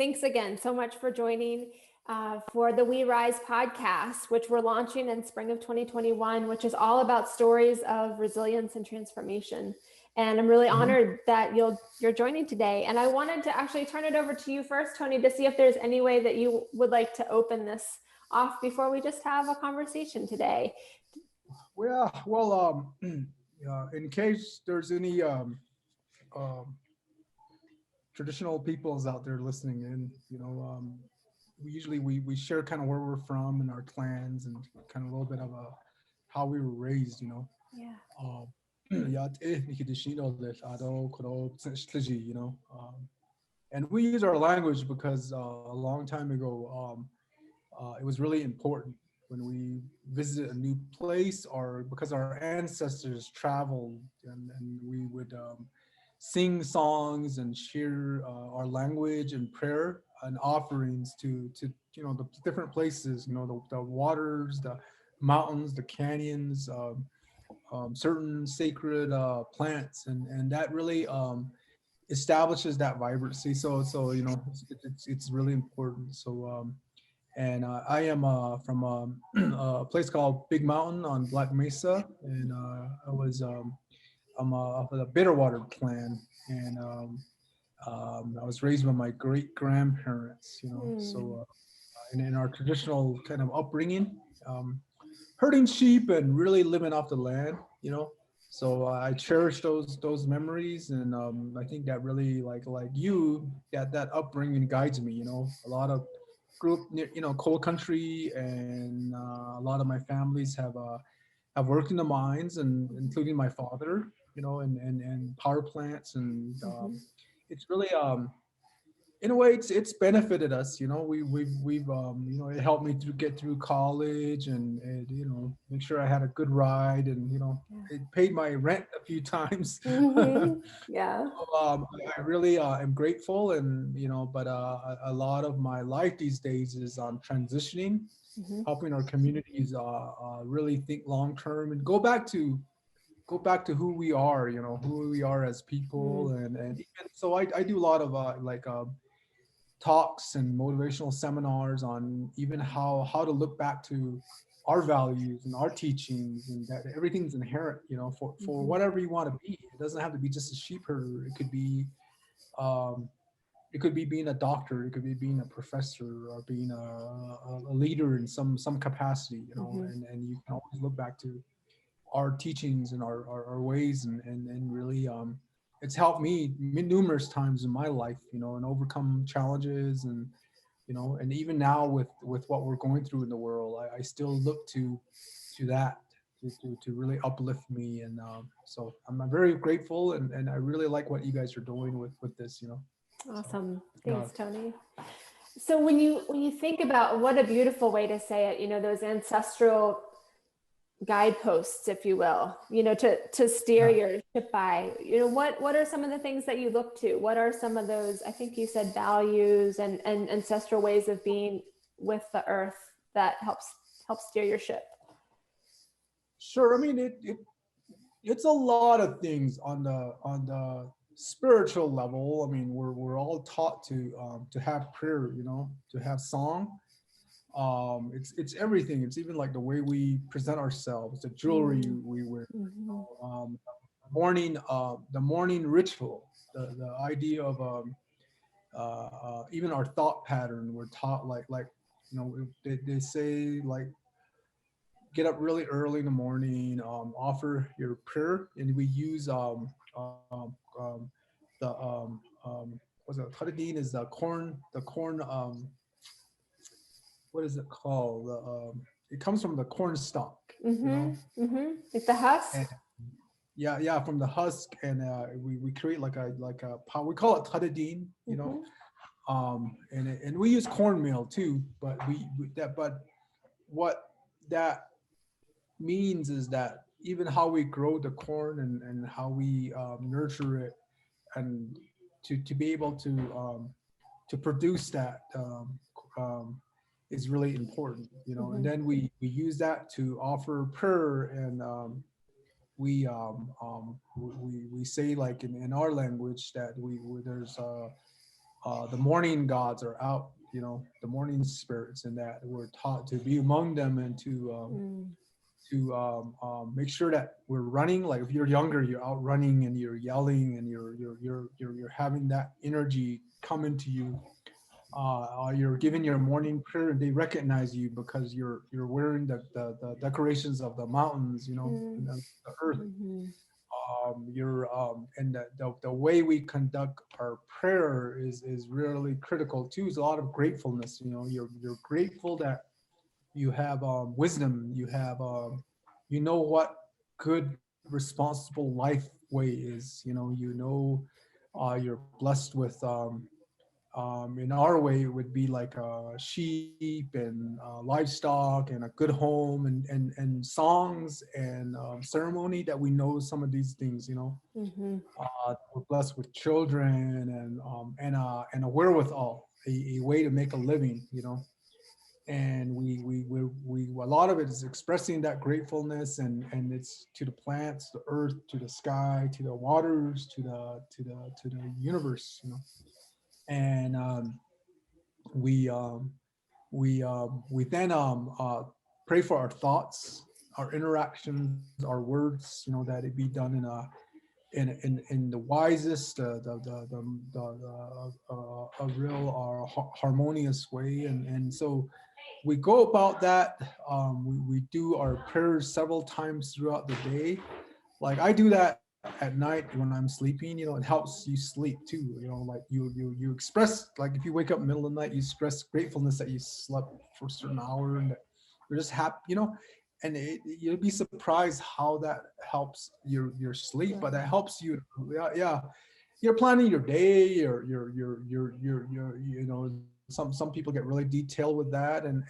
Thanks again so much for joining for the We Rise podcast, which we're launching in spring of 2021, which is all about stories of resilience and transformation. And I'm really honored that you're joining today. And I wanted to actually turn it over to you first, Tony, to see if there's any way that you would like to open this off before we just have a conversation today. Well, in case there's any um, traditional peoples out there listening in, we share kind of where we're from and our clans and kind of a little bit of how we were raised, Yeah. Um, yeah, and we use our language because a long time ago, it was really important when we visited a new place or because our ancestors traveled and we would sing songs and share our language and prayer and offerings to the different places, the waters, the mountains, the canyons, certain sacred plants, and that really establishes that vibrancy. So it's really important. And I am from a place called Big Mountain on Black Mesa, and I'm of the Bitterwater clan, and I was raised by my great grandparents, Mm. in our traditional kind of upbringing, um, herding sheep and really living off the land. So I cherish those memories, and I think that really like you that upbringing guides me. A lot of grew up near coal country, and a lot of my families have worked in the mines, and including my father, and power plants, and Mhm. it's really in a way it's benefited us. We've it helped me to get through college, and make sure I had a good ride, and Yeah. it paid my rent a few times. Yeah. I really am grateful, and but a lot of my life these days is on transitioning, Mhm. helping our communities really think long term and go back to who we are, who we are as people, Mm. and even so I do a lot of talks and motivational seminars on even how to look back to our values and our teachings, and that everything's inherent, for Mhm. whatever you want to be. It doesn't have to be just a sheep herder. Um, it could be being a doctor. It could be being a professor, or being a leader in some capacity, Mhm. and you can always look back to our teachings and our ways, and really it's helped me numerous times in my life, and overcome challenges, and even now with what we're going through in the world, I still look to that to really uplift me, and so I'm very grateful, and I really like what you guys are doing with this. So Awesome. uh, Thanks, Tony. So when you think about what a beautiful way to say it, those ancestral guideposts, if you will, to steer yeah. your ship by, what are some of the things that you look to? What are some of those, I think you said values and ancestral ways of being with the earth that help steer your ship? Sure. I mean, it's a lot of things on the spiritual level. I mean, we're all taught to have prayer, to have song. It's everything. It's even like the way we present ourselves, the jewelry Mm. we wear, Mhm. the morning ritual, the idea of even our thought pattern. We're taught like they say like get up really early in the morning, offer your prayer, and we use the what's it? Taradine is the corn. What is it called? It comes from the corn stalk, you know, Mhm. Mhm. Like the husk. and yeah, from the husk, and we create like a powder. We call it taradine, Mhm. and we use cornmeal too, but but what that means is that even how we grow the corn, and how we nurture it, and to be able to produce that is really important, and Mhm. then we use that to offer prayer, and we say like in our language that there's the morning gods are out, the morning spirits, and that we're taught to be among them and Mm. make sure that we're running. Like if you're younger, you're out running and you're yelling and you're having that energy come into you. You're giving your morning prayer, and they recognize you because you're wearing the decorations of the mountains, and Mm. the earth. Mhm. You're and the way we conduct our prayer is really critical too. Is a lot of gratefulness. You're grateful that you have wisdom. You know what good responsible life way is. You're blessed with in our way it would be like sheep and livestock and a good home and songs and ceremony that we know some of these things. Mhm. We're blessed with children and a wherewithal, a way to make a living. And we a lot of it is expressing that gratefulness, and it's to the plants, the earth, to the sky, to the waters, to the universe. And we we then pray for our thoughts, our interactions, our words. That it be done in the wisest, a real harmonious way, and so we go about that. We do our prayers several times throughout the day. Like I do that at night when I'm sleeping. It helps you sleep too. Like you express, like if you wake up in the middle of the night, you express gratefulness that you slept for a certain hour and that you're just happy. And you'll be surprised how that helps your sleep, but that Right. helps you. Yeah, yeah. You're planning your day, or some people get really detailed with that, and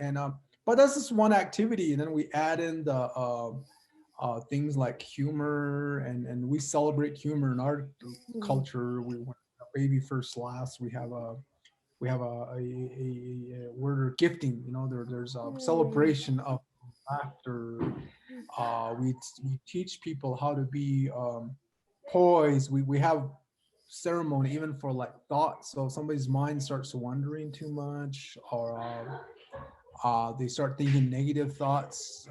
but that's just one activity, and then we add in the things like humor, and we celebrate humor in our Mm. culture. When a baby first laughs, we have a we're gifting. There's a Mm. celebration of laughter. We teach people how to be poised. We have ceremony even for like thoughts. So if somebody's mind starts wandering too much, or they start thinking negative thoughts,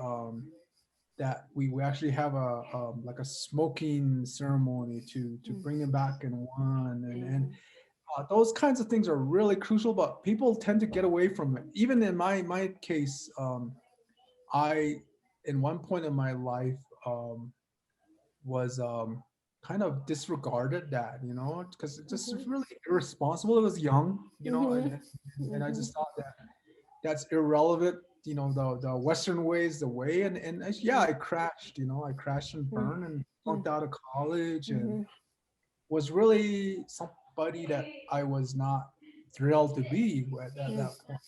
that we actually have a like a smoking ceremony to Mm. bring them back in one, and Mm. those kinds of things are really crucial, but people tend to get away from it. Even in my case, I in one point in my life was kind of disregarded that, because it just was Mhm. really irresponsible. It was young, Mhm. and I Mhm. just thought that that's irrelevant. The Western way is the way, and yeah, I crashed. I crashed and Mm. burned and Mm. flunked out of college, and Mhm. was really somebody that I was not thrilled to be at Mm. that point.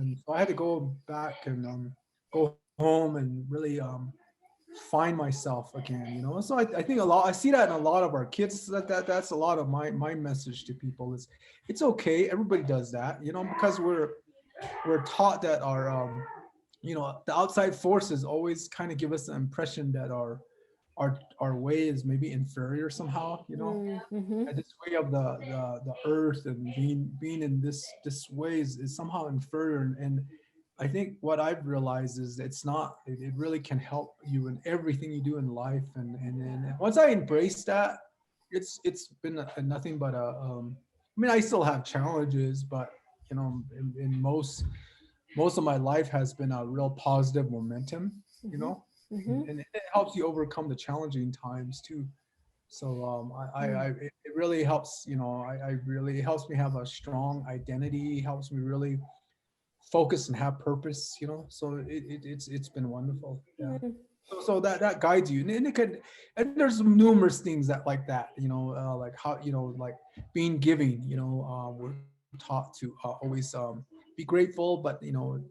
And so I had to go back and go home and really find myself again. So I think I see that in a lot of our kids. That's a lot of my message to people is it's okay. Everybody does that. Because we're taught that the outside forces always kind of give us the impression that our way is maybe inferior somehow. Mm. Mhm. And this way of the earth and being in this way is somehow inferior, and I think what I've realized is it's not. It really can help you in everything you do in life, and once I embrace that, it's been nothing but a. I mean, I still have challenges, but in most of my life has been a real positive momentum. You Mhm. know, and, Mhm. and it helps you overcome the challenging times too. So Mm. it really helps. I really helps me have a strong identity. Helps me really focus and have purpose. So it's been wonderful. Yeah. Mm. So that guides you, and it can, and there's numerous things that like that. Like how like being giving. We're taught to always be grateful, but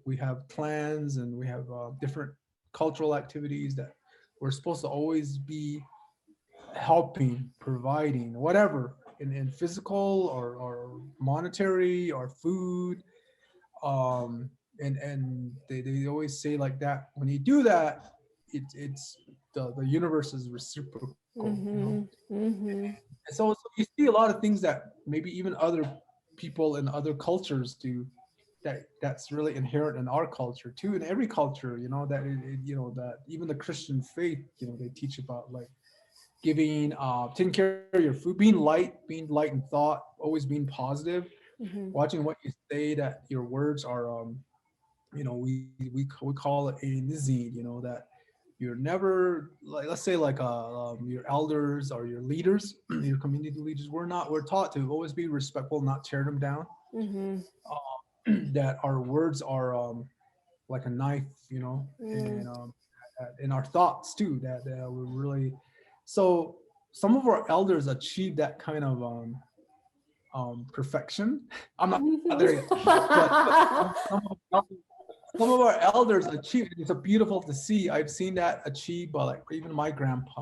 we have plans and we have different cultural activities that we're supposed to always be helping, providing, whatever, in physical or monetary or food. Um, and they always say like that. When you do that, it's the universe is reciprocal. Mhm. Mhm. And so you see a lot of things that maybe even other people in other cultures do, that's really inherent in our culture too, in every culture, that that even the Christian faith, they teach about like giving, taking care of your food, being light in thought, always being positive, Mhm. watching what you say, that your words are, we call it a nizid, that you're never, like, let's say like your elders or your leaders, your community leaders, we're taught to always be respectful, not tear them down. Mhm. That our words are, like a knife, Mm. and in our thoughts too, that we're really, so some of our elders achieved that kind of perfection. I'm not there yet, but some of our elders achieve it. It's a beautiful to see. I've seen that achieved by like even my grandpa,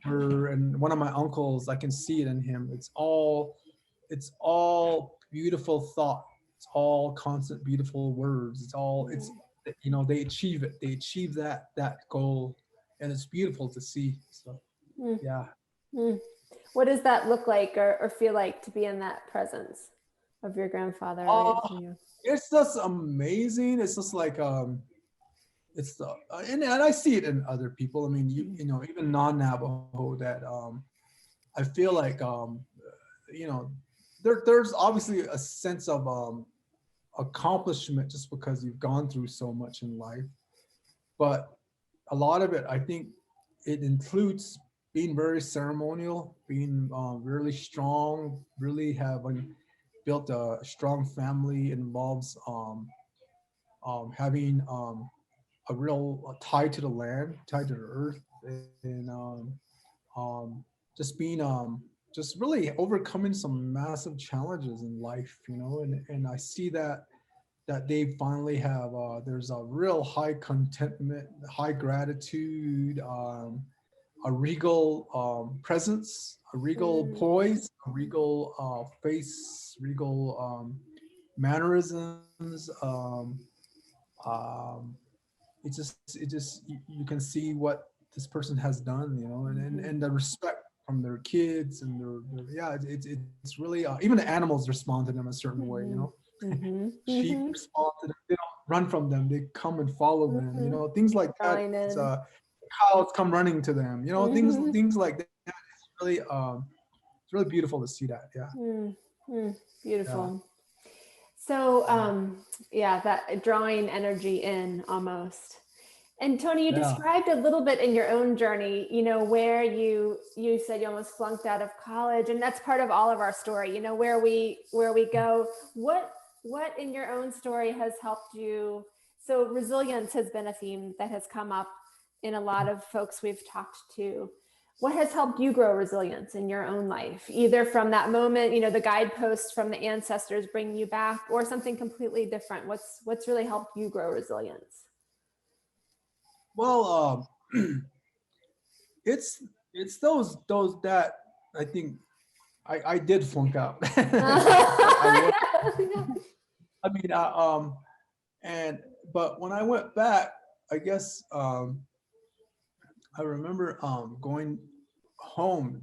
and one of my uncles. I can see it in him. It's all beautiful thought. It's all constant beautiful words. They achieve it. They achieve that goal, and it's beautiful to see. So Mm. yeah. Mm. What does that look like or feel like to be in that presence of your grandfather Uh, raising you? it's just amazing. It's just like it's the and I see it in other people. I mean, even non-Navajo, that I feel like you know there's obviously a sense of accomplishment just because you've gone through so much in life, but a lot of it, I think, it includes being very ceremonial, being really strong, really having built a strong family. It involves having a real tie to the land, tie to the earth, and just being just really overcoming some massive challenges in life, and I see that they finally have, there's a real high contentment, high gratitude, a regal presence, a regal Mm. poise, a regal face, regal mannerisms. Um, you can see what this person has done, Mhm. and the respect from their kids and yeah, it's really, even the animals respond to them a certain way, Mhm. Mhm. sheep Mhm. respond to them, they don't run from them, they come and follow them, Mhm. things like that. Join It's, in. cows come running to them, Mhm. things like that. It's really, it's really beautiful to see that. Yeah. Mm. Mm. Yeah. Beautiful. So, Yeah. yeah, that drawing energy in almost. And Tony, you Yeah. described a little bit in your own journey, where you said you almost flunked out of college, and that's part of all of our story, where we go. What in your own story has helped you? So resilience has been a theme that has come up in a lot of folks we've talked to. What has helped you grow resilience in your own life, either from that moment, the guideposts from the ancestors bringing you back, or something completely different? What's really helped you grow resilience? Well, it's those that I think I did flunk out. I was. I mean, and but when I went back, I guess, I remember going home,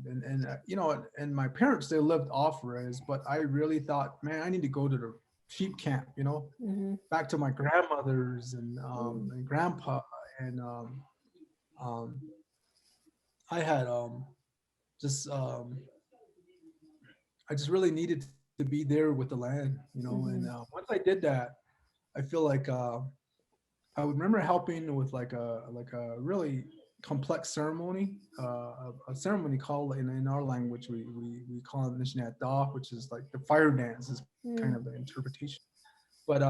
and my parents, they lived off res, but I really thought, man, I need to go to the sheep camp, Mhm. back to my grandmothers Mm. and grandpa, and um, I had just I just really needed to be there with the land, and Mhm. once I did that, I feel like, I would remember helping with like a really complex ceremony, a ceremony called, in our language, we call it Nishnat Da, which is like the fire dance is kind of the Mm. interpretation. But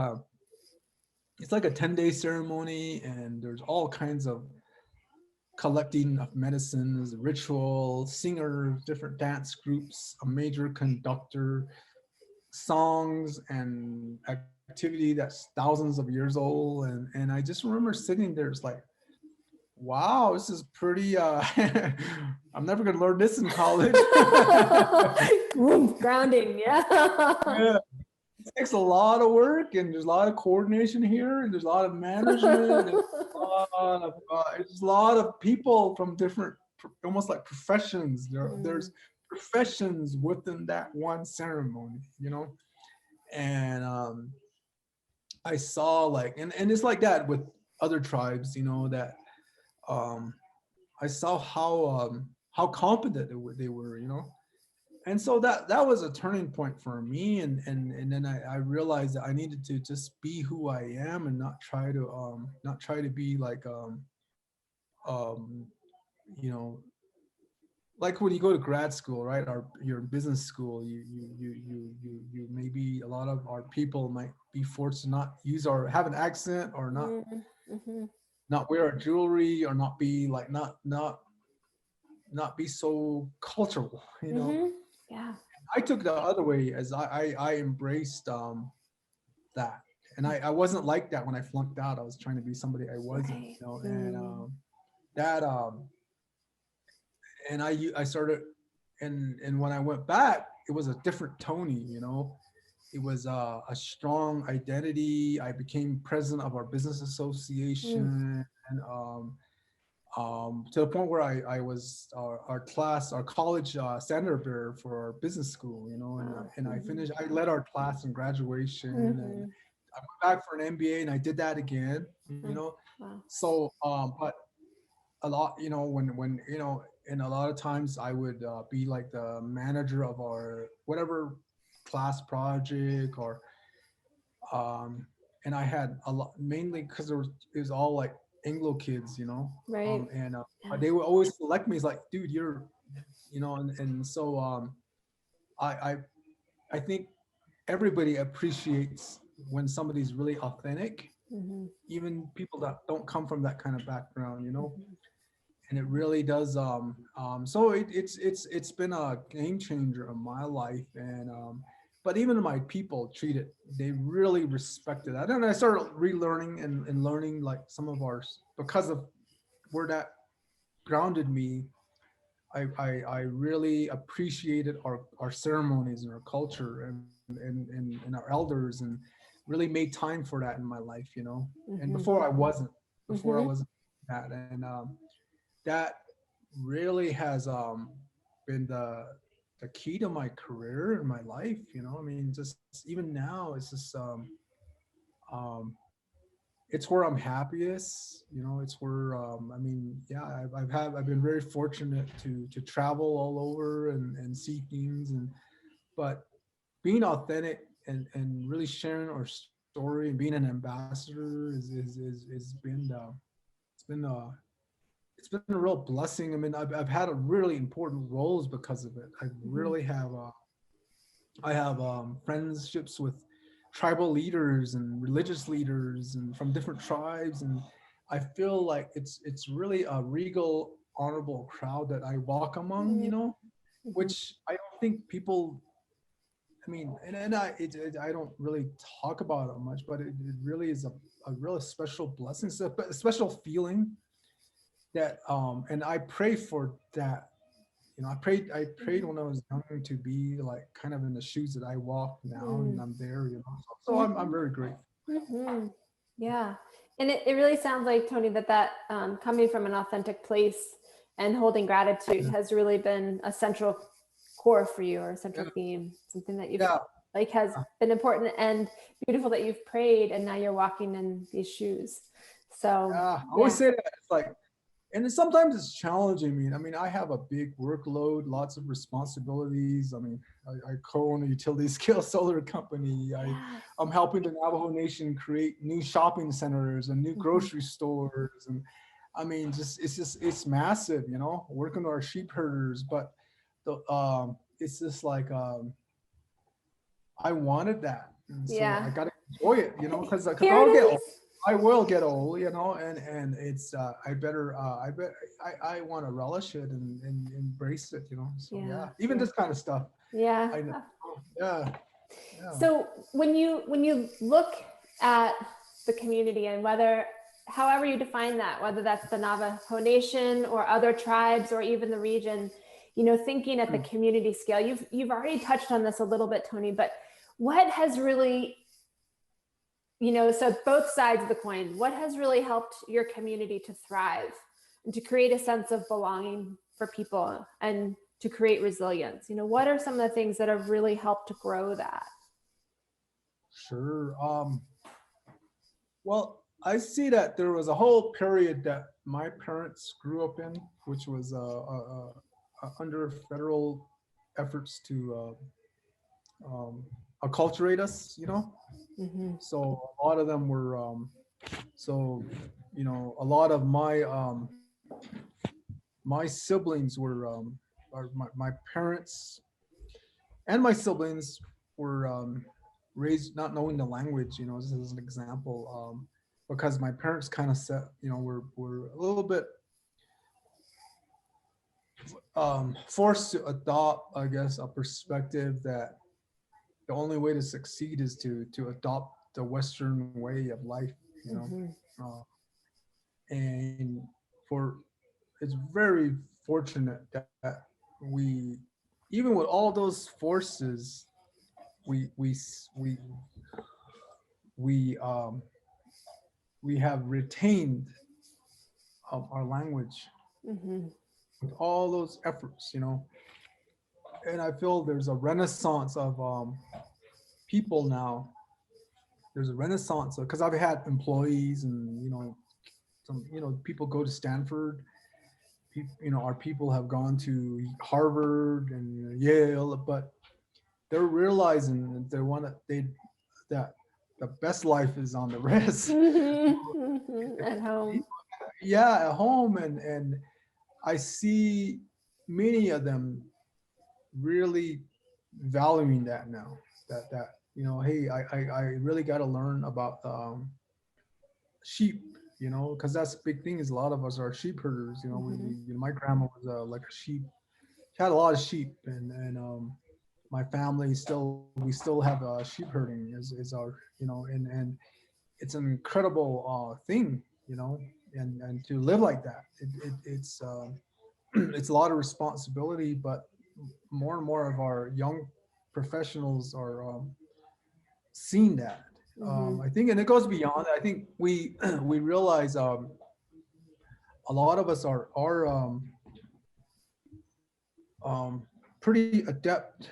it's like a 10-day ceremony, and there's all kinds of collecting of medicines, ritual, singers, different dance groups, a major conductor, songs and activity that's thousands of years old, and I just remember sitting there, it's like, wow, this is pretty, I'm never gonna learn this in college. Grounding, yeah. Yeah, it takes a lot of work, and there's a lot of coordination here, and there's a lot of management, and there's a lot of people from different, almost like professions. There's Mm. professions within that one ceremony, and I saw like, and it's like that with other tribes, that um, I saw how competent they were, and so that was a turning point for me, and then I realized that I needed to just be who I am and not try to be like um, you know like when you go to grad school, right? Your business school, you maybe a lot of our people might be forced to not use or have an accent or Mm-hmm. not wear a jewelry or not be like not be so cultural, Mm-hmm. Yeah. I took the other way as I embraced that, and I wasn't like that when I flunked out. I was trying to be somebody I wasn't, Right. and that and I started, and when I went back, it was a different Tony, It was a strong identity. I became president of our business Mm. association, and to the point where I was our college standard bearer for our business school, Wow. and Mm-hmm. I led our class in graduation, and Mm-hmm. I went back for an MBA, and I did that again, Mm. Wow. So, but a lot, when and a lot of times I would be like the manager of our whatever class project, or um and I had a lot, mainly because it was all like Anglo kids, Right. and Yeah. they would always select me as like, dude, you're, and so I I I think everybody appreciates when somebody's really authentic, Mm-hmm. even people that don't come from that kind of background, Mm-hmm. and it really does so it's been a game changer in my life, and but even my people treat it, they really respect it. I don't know, I started relearning and learning like some of ours because of where that grounded me. I really appreciated our ceremonies and our culture, and our elders, and really made time for that in my life, and Mm-hmm. before I Mm-hmm. wasn't that, and that really has been the key to my career and my life, I mean, just even now it's just um it's where I'm happiest, it's where I mean, yeah, I've been very fortunate to travel all over and see things, and but being authentic and really sharing our story and being an ambassador is it's been it's been a real blessing. I mean, I've had a really important roles because of it. I Mm-hmm. really have I have friendships with tribal leaders and religious leaders and from different tribes, and I feel like it's really a regal, honorable crowd that I walk among, Mm-hmm. which I don't think people. I mean, I don't really talk about it much, but it really is a real special blessing, it's a special feeling that and I pray for that. I prayed when I was young to be like kind of in the shoes that I walk now, and I'm there, so I'm Mm-hmm. very grateful. Mm-hmm. Yeah. And it really sounds like, Tony, that coming from an authentic place and holding gratitude Yeah, has really been a central core for you, or a central yeah, theme, something that you've yeah. like has been important and beautiful, that you've prayed and now you're walking in these shoes. So I always yeah. say that it's like, and sometimes it's challenging me. I mean, I have a big workload, lots of responsibilities. I mean, I co-own a utility scale solar company. Yeah. I'm helping the Navajo Nation create new shopping centers and new Mm-hmm. grocery stores, and I mean, it's massive, working with our sheep herders. But it's just like I wanted that, and so I Yeah. got to enjoy it, because Here it I'll get old. is. I will get old, and it's I better I want to relish it and embrace it, So Yeah. yeah, even this kind of stuff. I know. Yeah. Yeah, yeah. So when you look at the community, and whether however you define that, whether that's the Navajo Nation or other tribes or even the region, thinking at the Mm. community scale, you've already touched on this a little bit, Tony, but what has really, so both sides of the coin, what has really helped your community to thrive and to create a sense of belonging for people? And to create resilience? What are some of the things that have really helped to grow that? Sure. Well, I see that there was a whole period that my parents grew up in, which was under federal efforts to acculturate us, Mm-hmm. So a lot of them were, so, a lot of my siblings were, or my parents and my siblings were raised not knowing the language, just as an example, because my parents kind of set, were a little bit forced to adopt, I guess, a perspective that the only way to succeed is to adopt the Western way of life, Mm-hmm. uh, and for it's very fortunate that we, even with all those forces, we we s- we we have retained our language Mm-hmm. with all those efforts, and I feel there's a renaissance of people now. There's a renaissance because I've had employees and some people go to Stanford. Our people have gone to Harvard and Yale, but they're realizing that that the best life is on the rest. Mm-hmm. Mm-hmm. At home. Yeah, at home, and I see many of them really valuing that now. That hey, I really got to learn about sheep. Because that's a big thing. Is a lot of us are sheep herders. Mm-hmm. My grandma was like a sheep. She had a lot of sheep, and my family we still have sheep herding is our and it's an incredible thing, and to live like that. It's it's a lot of responsibility, but more and more of our young professionals are seeing that. Mm-hmm. I think, and it goes beyond. I think we we realize a lot of us are pretty adept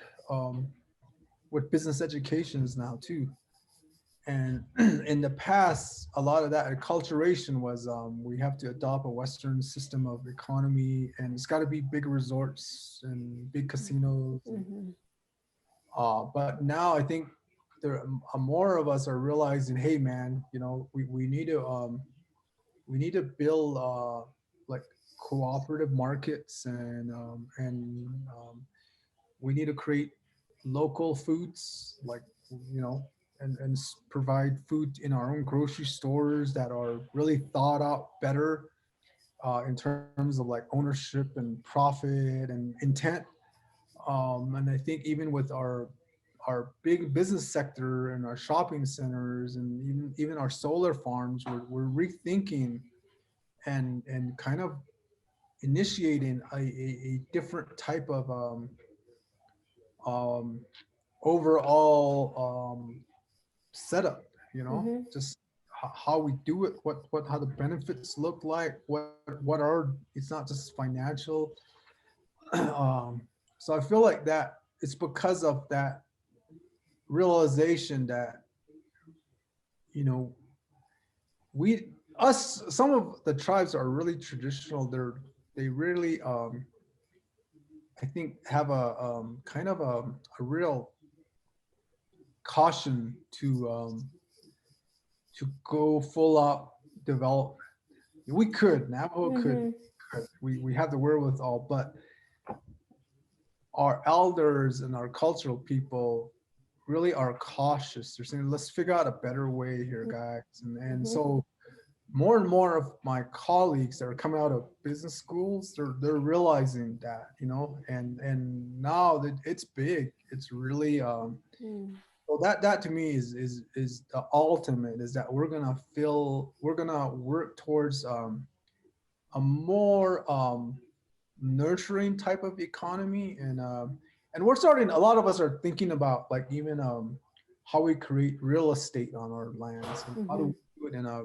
with business educations now too. And in the past, a lot of that acculturation was we have to adopt a Western system of economy, and it's got to be big resorts and big casinos. Mm-hmm. But now I think there more of us are realizing, hey man, we need to build like cooperative markets, and we need to create local foods, like and provide food in our own grocery stores that are really thought out better in terms of like ownership and profit and intent. And I think even with our big business sector and our shopping centers and even our solar farms, we're rethinking and kind of initiating a different type of um, overall setup. Mm-hmm. Just how we do it, what how the benefits look like, what are it's not just financial. um, so I feel like that it's because of that realization that you know we us some of the tribes are really traditional. They really I think have a kind of a real caution to go full out development. We could, Navajo Mm-hmm. could. We have the wherewithal, but our elders and our cultural people really are cautious. They're saying, let's figure out a better way here, guys. And Mm-hmm. so more and more of my colleagues that are coming out of business schools, they're realizing that, and now that it's big, it's really Mm-hmm. so that to me is the ultimate, is that we're gonna work towards a more nurturing type of economy, and we're starting, a lot of us are thinking about like even how we create real estate on our lands, and how do Mm-hmm. we do it in a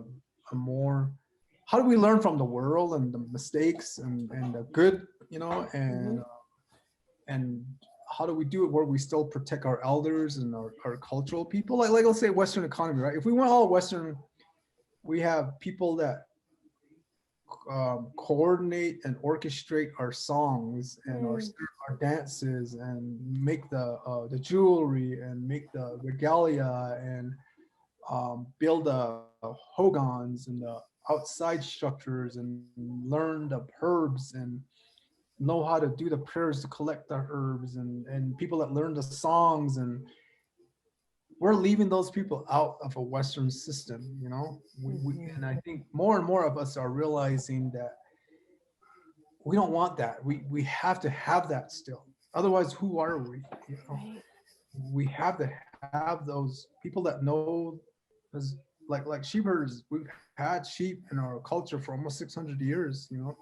more, how do we learn from the world and the mistakes and the good, Mm-hmm. and how do we do it where we still protect our elders and our cultural people? Like let's say Western economy, right? If we went all Western, we have people that coordinate and orchestrate our songs and Mm, our dances and make the jewelry and make the regalia and build the hogans and the outside structures and learn the herbs and know how to do the prayers to collect the herbs and people that learn the songs, and we're leaving those people out of a Western system, you know. And I think more and more of us are realizing that we don't want that. We have to have that still. Otherwise, who are we? You know, right. we have to have those people that know, as like sheep herders. We've had sheep in our culture for almost 600 years, you know,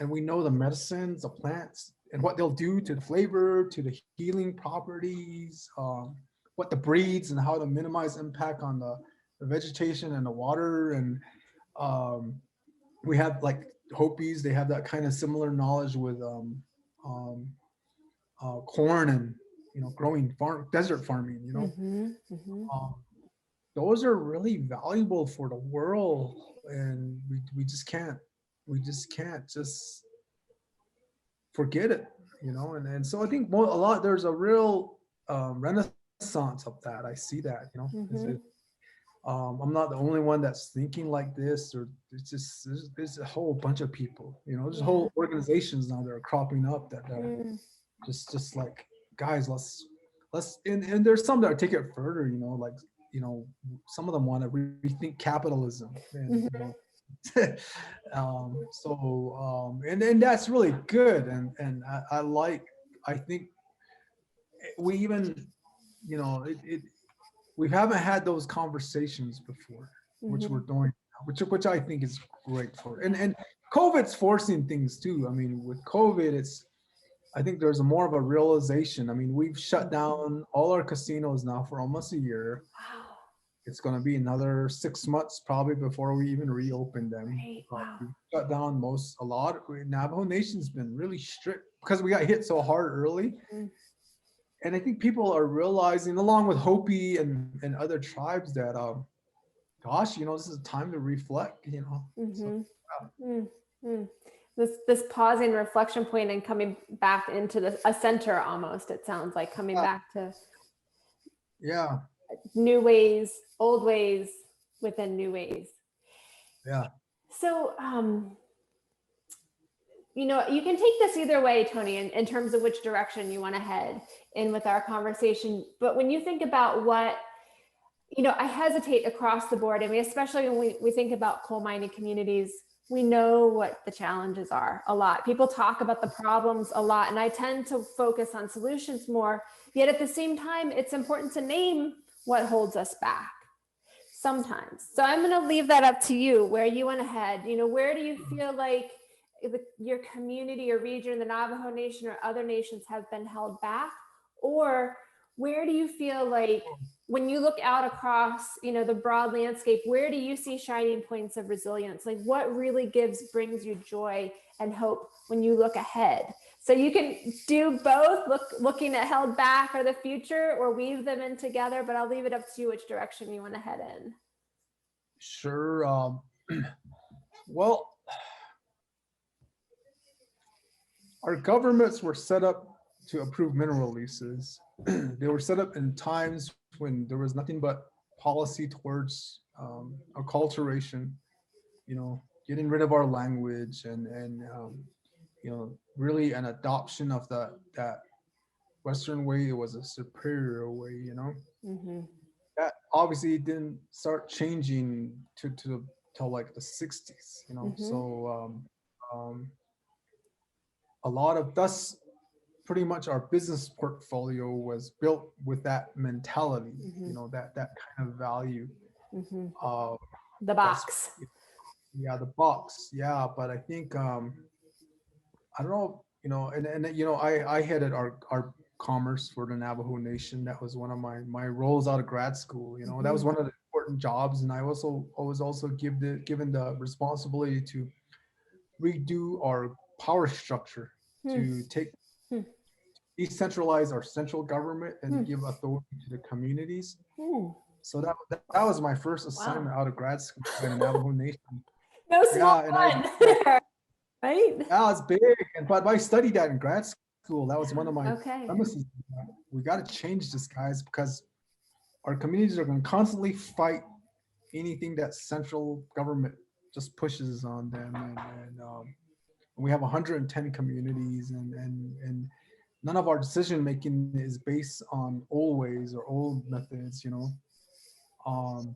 and we know the medicines, the plants, and what they'll do to the flavor, to the healing properties, what the breeds, and how to minimize impact on the vegetation and the water. And um, we have like Hopis, they have that kind of similar knowledge with um, corn and growing desert farming. Mm-hmm. Mm-hmm. Um, those are really valuable for the world, and we just can't just forget it, and so I think a lot there's a real renaissance of that. I see that, Mm-hmm. I'm not the only one that's thinking like this, or it's just there's a whole bunch of people, there's Yeah. whole organizations now that are cropping up that are Mm, just like, guys, let's and there's some that take it further, like, some of them want to rethink capitalism, and mhm. and that's really good, and I like, I think we even, it we haven't had those conversations before, which we're Mhm. doing now, which I think is great for, and Yeah. and COVID's forcing things too. I mean, with COVID, I think there's a more of a realization. I mean, we've shut Mhm. down all our casinos now for almost a year. Wow. It's going to be another 6 months probably before we even reopen them. Right. Wow. We shut down a lot. Navajo Nation's been really strict because we got hit so hard early. Mm, And I think people are realizing, along with Hopi and other tribes, that gosh, this is a time to reflect. So mhm. Mm, mm. This pausing reflection point and coming back into a center almost. It sounds like coming yeah, back to yeah, new ways, old ways within new ways. yeah. So, you can take this either way, Tony, in terms of which direction you want to head in with our conversation. But when you think about I hesitate across the board. I mean, especially when we think about coal mining communities, we know what the challenges are a lot. People talk about the problems a lot, and I tend to focus on solutions more. Yet at the same time, it's important to name what holds us back sometimes. So I'm going to leave that up to you, where you want to head. Where do you feel like your community or region, the Navajo Nation or other nations, have been held back? Or where do you feel like, when you look out across the broad landscape, where do you see shining points of resilience? Like, what really brings you joy and hope when you look ahead? So you can do both, looking at held back or the future, or weave them in together, but I'll leave it up to you which direction you want to head in. Sure. Well, our governments were set up to approve mineral leases. They were set up in times when there was nothing but policy towards acculturation, getting rid of our language, and really an adoption of that Western way. It was a superior way. Mm-hmm. That obviously didn't start changing till like the 60s. Mm-hmm. So a lot of thus pretty much our business portfolio was built with that mentality, Mm-hmm. that kind of value. Mm-hmm. Uh, The that's box. yeah, the box. Yeah, but I think I don't know, I headed our commerce for the Navajo Nation. That was one of my roles out of grad school. That Mm-hmm. was one of the important jobs, and I was also given the responsibility to redo our power structure, Hmm. to take Hmm. decentralize our central government and Hmm. give authority to the communities. Hmm. So that was my first Wow. assignment out of grad school by the Navajo Nation. No small Yeah, and I one there, right? yeah, it's big. And but I studied that in grad school. That was one of my Okay. premises. We got to change this, guys, because our communities are going to constantly fight anything that central government just pushes on them, and we have 110 communities, and none of our decision making is based on old ways or old methods, um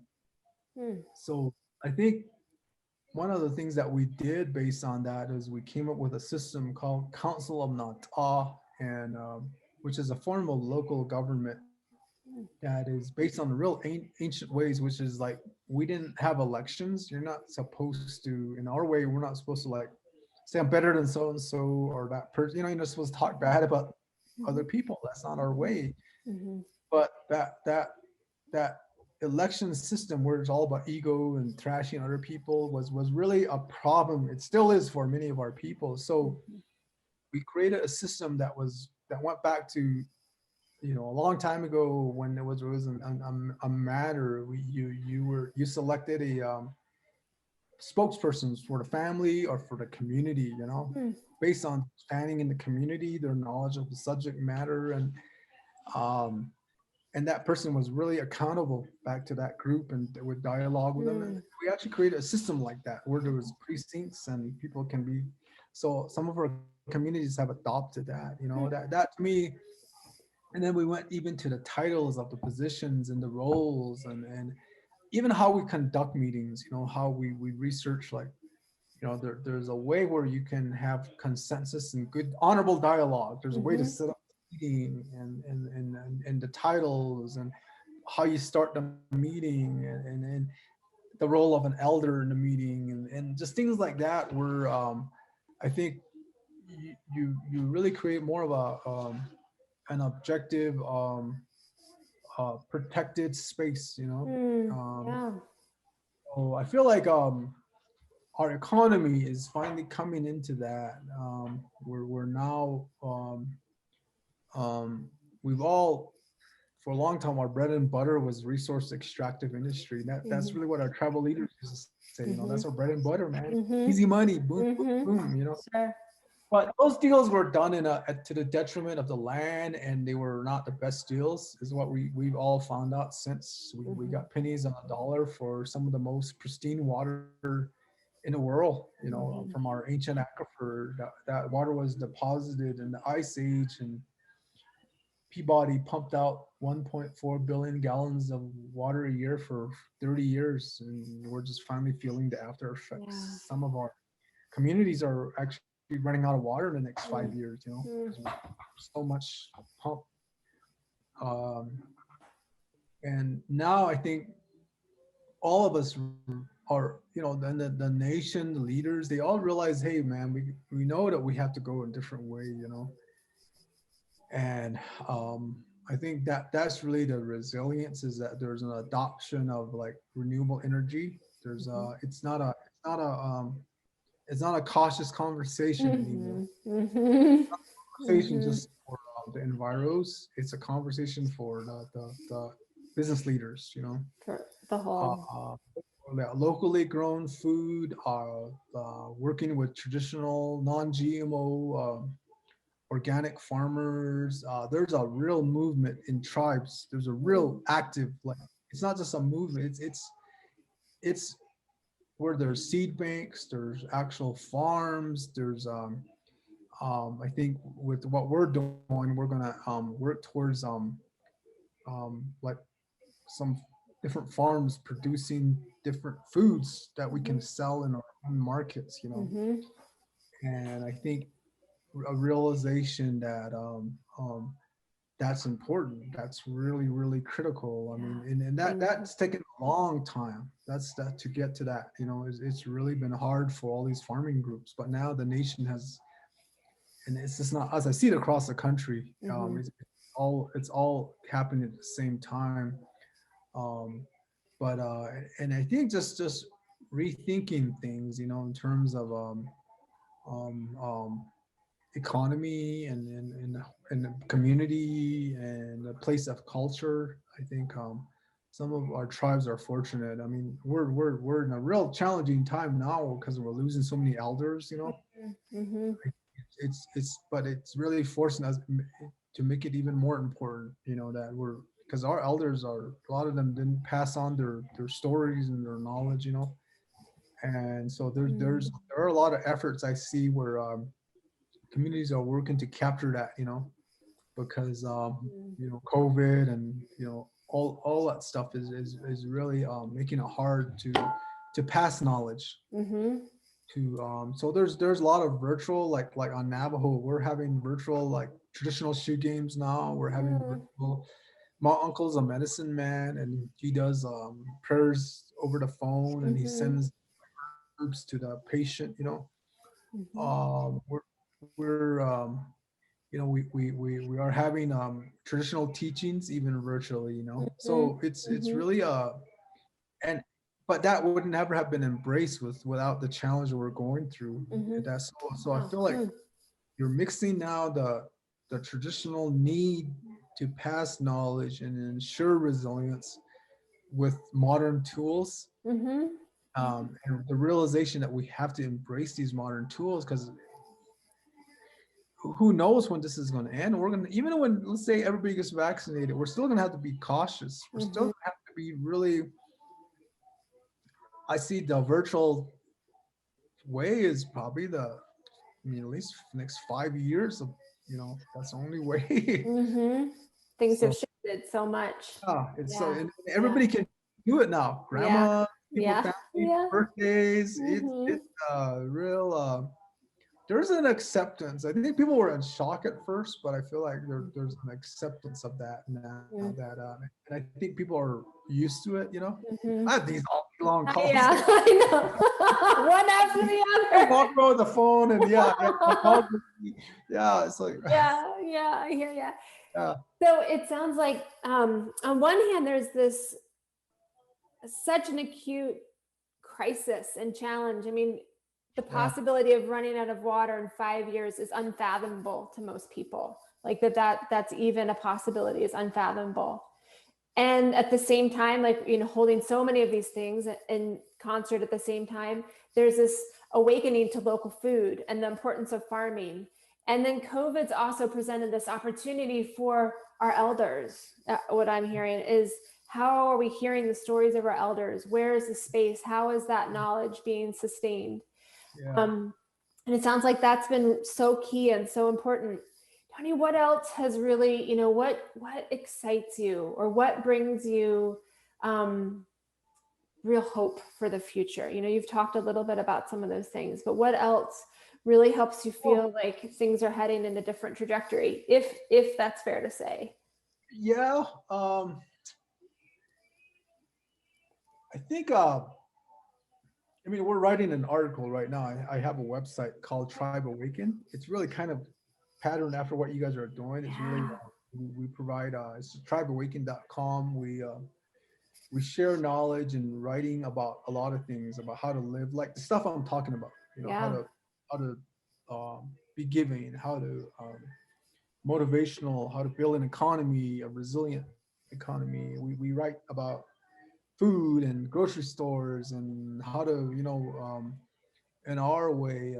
Hmm. so I think one of the things that we did based on that is we came up with a system called Council of Nata, and which is a form of local government that is based on the real ancient ways, which is like we didn't have elections. You're not supposed to, in our way, we're not supposed to like say I'm better than so and so or that person. You're not supposed to talk bad about Mhm. other people. That's not our way. Mhm. But that election system where it's all about ego and trashing other people was really a problem. It still is for many of our people. So Mhm. we created a system that went back to a long time ago when it was a matter. You selected a spokespersons for the family or for the community, Hmm. based on standing in the community, their knowledge of the subject matter, um, and that person was really accountable back to that group, and they would dialogue with them. And Hmm. we actually created a system like that where there was precincts and people can be. So some of our communities have adopted that. Hmm. That to me. And then we went even to the titles of the positions and the roles, and even how we conduct meetings. How we research, like there's a way where you can have consensus and good honorable dialogue. There's a way to Mhm. set up the meeting, and the titles, and how you start the meeting, and the role of an elder in the meeting, and just things like that where I think you really create more of an objective, protected space. Hmm. um, Yeah. so I feel like our economy is finally coming into that. We're now um, we've all for a long time our bread and butter was resource extractive industry. That's Mhm. really what our tribal leaders used to say. That's our Mhm. bread and butter, man. Easy Mhm. money, boom, boom, Mhm. boom. Sure. But those deals were done to the detriment of the land, and they were not the best deals. Is what we've all found out since we Mhm. got pennies on a dollar for some of the most pristine water in the world. From Mhm. our ancient aquifer, that water was deposited in the ice age, and Peabody pumped out 1.4 billion gallons of water a year for 30 years, and we're just finally feeling the after Yeah. effects. Some of our communities are actually running out of water in the next 5 years, Mm. because Mm. so much pump. Um, and now I think all of us are, then the nation, the leaders, they all realize, hey, man, we know that we have to go a different way. And I think that's really the resilience, is that there's an adoption of like renewable energy. There's Mhm. it's not a cautious conversation anymore. Mhm. Mhm. Conversation Mhm. just for the enviros. It's a conversation for the business leaders. For the Uh, whole. uh, locally grown food, working with traditional non-GMO organic farmers. There's a real movement in tribes. There's a real Mm. active, like, it's not just a movement. It's where there's seed banks, there's actual farms, there's I think with what we're doing, we're gonna work towards like some different farms producing different foods that we can Mhm. sell in our own markets. Mhm. And I think a realization that that's important. That's really, really critical. I mean, Yeah. and Mhm. that's taken a long time. That's that to get to that. It's really been hard for all these farming groups. But now the nation has, and it's just not as I see it across the country. Mhm. It's all happening at the same time. Um, but and I think just rethinking things, in terms of um, um, economy and the community and a place of culture. I think some of our tribes are fortunate. I mean, we're in a real challenging time now because we're losing so many elders. You know, Mm-hmm. it's but it's really forcing us to make it even more important. You know that we're because our elders are a lot of them didn't pass on their stories and their knowledge. You know, and so there are a lot of efforts I see where communities are working to capture that, you know, because you know, COVID and you know all that stuff is really making it hard to pass knowledge Mm-hmm. to so there's a lot of virtual like on Navajo we're having virtual like traditional shoe games now. We're having virtual. My uncle's a medicine man and he does prayers over the phone and he Mm-hmm. sends herbs to the patient, you know. Mm-hmm. We're you know we are having traditional teachings even virtually, you know, so it's Mm-hmm. really and but that would never have been embraced without the challenge that we're going through. Mm-hmm. That's so I Wow. feel like you're mixing now the traditional need to pass knowledge and ensure resilience with modern tools, Mm-hmm. and the realization that we have to embrace these modern tools because who knows when this is going to end. We're going to, even when, let's say everybody gets vaccinated, we're still going to have to be cautious. We're still Mm-hmm. going to have to be really, I see the virtual way is probably I mean, at least for the next 5 years of, you know, that's the only way. Mm-hmm. Things have So, shifted so much. yeah, it's so, Yeah. and Yeah. everybody can do it now. Yeah. Grandma, people, Yeah. family, Yeah. birthdays, Mm-hmm. it's real, there's an acceptance. I think people were in shock at first, but I feel like there's an acceptance of that now that, and I think people are used to it. You know, I Mm-hmm. have these all long calls. Yeah, I know. One after the I other. walk around the phone, and yeah, my dog would yeah, it's like, Yeah, yeah, I hear ya. yeah, So it sounds like, on one hand, there's this such an acute crisis and challenge. I mean, the yeah, possibility of running out of water in 5 years is unfathomable to most people. Like that's even a possibility is unfathomable. And at the same time, like, you know, holding so many of these things in concert at the same time, there's this awakening to local food and the importance of farming. And then COVID's also presented this opportunity for our elders. What I'm hearing is, how are we hearing the stories of our elders? Where is the space? How is that knowledge being sustained? yeah. Um, and it sounds like that's been so key and so important. Tony, what else has really, you know, what excites you or what brings you um, real hope for the future? You know, you've talked a little bit about some of those things, but what else really helps you Well, feel like things are heading in a different trajectory, if that's fair to say? yeah. I think. I mean, we're writing an article right now. I have a website called Tribe Awaken. It's really kind of patterned after what you guys are doing. It's really Yeah. we provide it's tribeawaken.com. We share knowledge and writing about a lot of things about how to live, like the stuff I'm talking about. You know, Yeah. how to be giving, how to motivational, how to build an economy, a resilient economy. We write about food and grocery stores and how to, you know, in our way,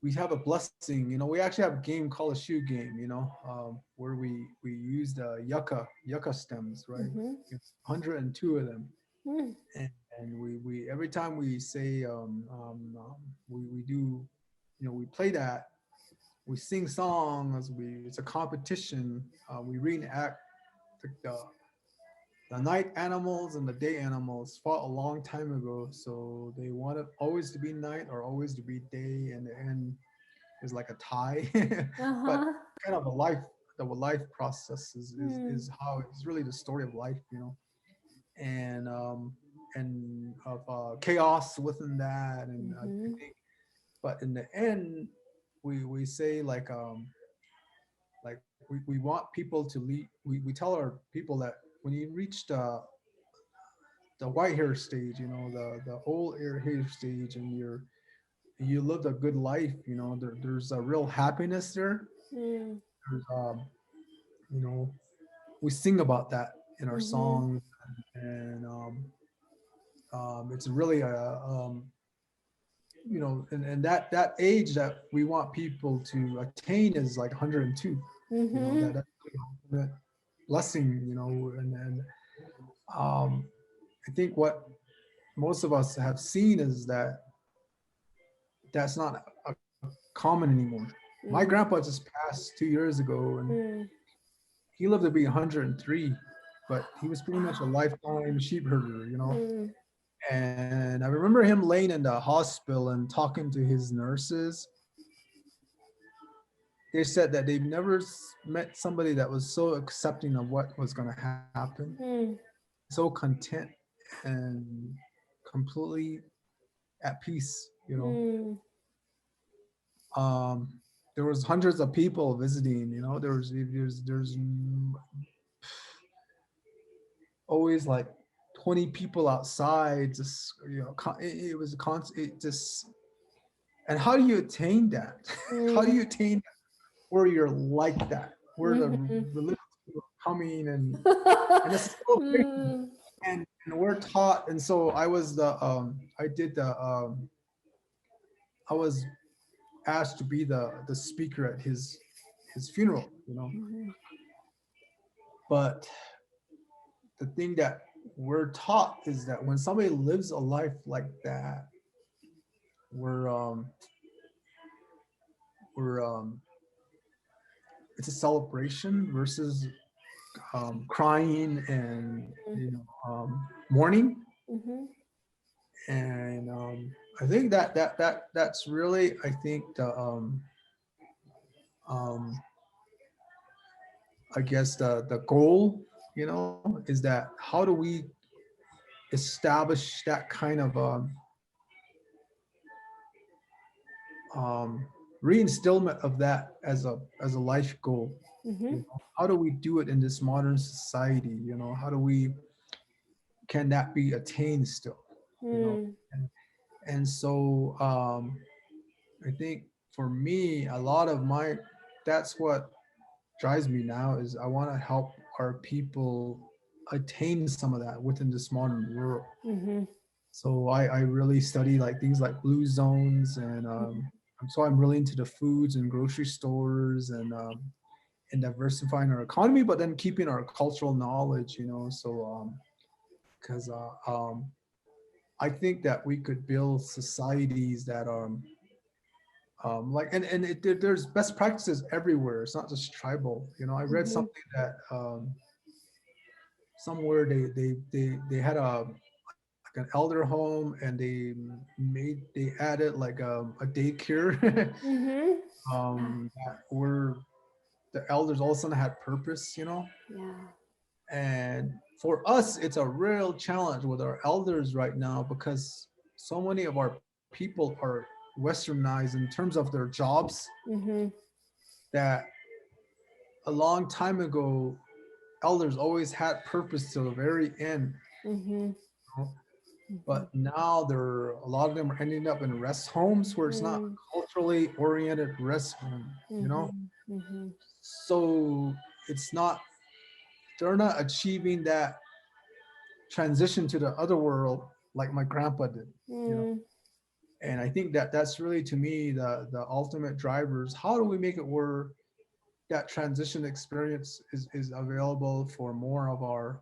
we have a blessing. You know, we actually have a game called a shoe game. You know, where we use the yucca stems, right? Mm-hmm. 102 of them, Mm. and we every time we say we do, you know, we play that, we sing songs, we it's a competition. We reenact the night animals and the day animals fought a long time ago, so they wanted always to be night or always to be day, and the end is like a tie. But Uh-huh. kind of a life, the life process Mm. is how it's really the story of life, you know, and of chaos within that, and I Mm-hmm. think, but in the end, we say like we want people to lead. We tell our people that when you reach the white hair stage, you know, the old hair stage, and you lived a good life. There's a real happiness there. Mm, There's, you know, we sing about that in our mm-hmm, songs, and it's really and that age that we want people to attain is like 102. mm-hmm, That's the ultimate blessing. And um, I think what most of us have seen is that that's not common anymore. My mm, grandpa just passed 2 years ago, and mm. he lived to be 103, but he was pretty much a Wow. lifetime sheep herder. Mm, And I remember him laying in the hospital and talking to his nurses. They said that they've never met somebody that was so accepting of what was going to happen, mm, so content and completely at peace. mm, Um, there was hundreds of people visiting. There's always like 20 people outside. Just it was a constant. It just and how do you attain that? How do mm, you attain where you're like that, where the mhm. religious people are coming and it's so crazy. Mm, And we're taught, and so I was asked to be the speaker at his funeral. mhm, But the thing that we're taught is that when somebody lives a life like that, we're um we're it's a celebration versus crying and mourning. mhm, And I think that's really, I think, um I guess the goal, is that how do we establish that kind of um, reinstillment of that as a life goal. mhm, How do we do it in this modern society? How do we can that be attained still? You know, mm, and so I think for me, a lot of my that's what drives me now is I want to help our people attain some of that within this modern world. mhm, So I really study like things like blue zones, and so I'm really into the foods and grocery stores, and diversifying our economy, but then keeping our cultural knowledge. So because I think that we could build societies that are like there's best practices everywhere. It's not just tribal. I read mhm, something that somewhere they had like an elder home, and they added like a daycare mhm. Yeah, that where the elders all of a sudden had purpose. yeah. And for us it's a real challenge with our elders right now, because so many of our people are westernized in terms of their jobs, Mhm, that a long time ago elders always had purpose till the very end. mhm, you know? mhm, But now a lot of them are ending up in rest homes where it's not mm, a culturally oriented rest home. mhm, mhm, So it's not they're not achieving that transition to the other world like my grandpa did. mm, And I think that that's really, to me, the ultimate drivers. How do we make it where that transition experience is available for more of our